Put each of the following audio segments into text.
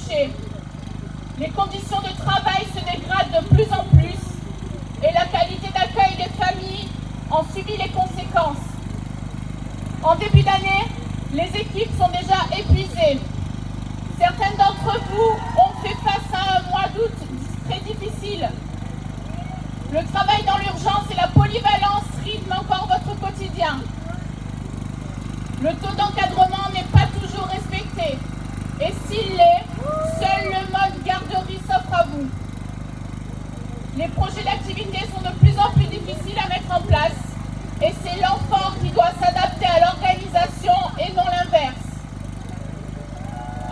touchés. Les conditions de travail se dégradent de plus en plus et la qualité d'accueil des familles en subit les conséquences. En début d'année, les équipes sont déjà épuisées. Certaines d'entre vous ont fait face à un mois d'août très difficile. Le travail dans l'urgence et la polyvalence rythment encore votre quotidien. Le taux d'encadrement n'est pas toujours respecté. Et s'il l'est, seul le mode garderie s'offre à vous. Les projets d'activité sont de plus en plus difficiles à mettre en place. Et c'est l'enfant qui doit s'adapter à l'organisation et non l'inverse.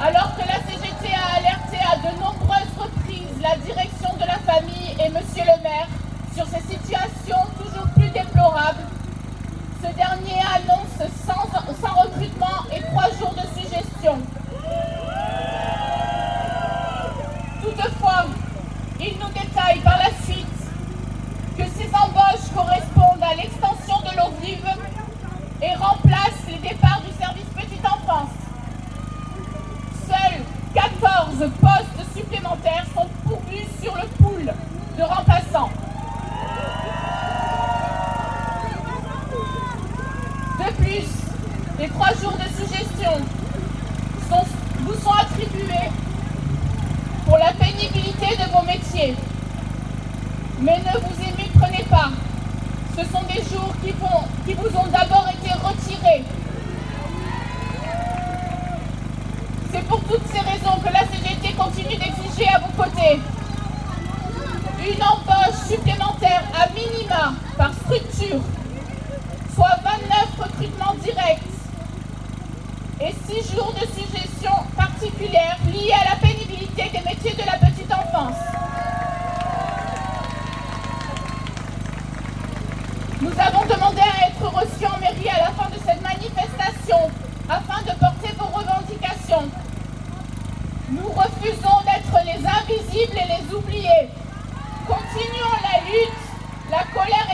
Alors que la CGT a alerté à de nombreuses reprises la direction de la famille et Monsieur le maire sur ces situations toujours plus déplorables, ce dernier annonce sans recrutement et 3 jours de suggestion. Toutefois, il nous détaille par la suite que ces embauches correspondent à l'extension de l'eau vive et remplacent les départs du service petite enfance. Seuls 14 postes supplémentaires sont pourvus sur le pool de remplaçants. De plus, les 3 jours de suggestion vous sont attribués pour la pénibilité de vos métiers. Mais ne vous y méprenez pas. Ce sont des jours qui vous ont d'abord été retirés. C'est pour toutes ces raisons que la CGT continue d'exiger à vos côtés une embauche supplémentaire à minima par structure, soit 29 recrutements directs et 6 jours de suggestion particulière liés à la pénibilité des métiers de la petite enfance. Nous avons demandé à être reçus en mairie à la fin de cette manifestation afin de porter vos revendications. Nous refusons d'être les invisibles et les oubliés. Continuons la lutte, la colère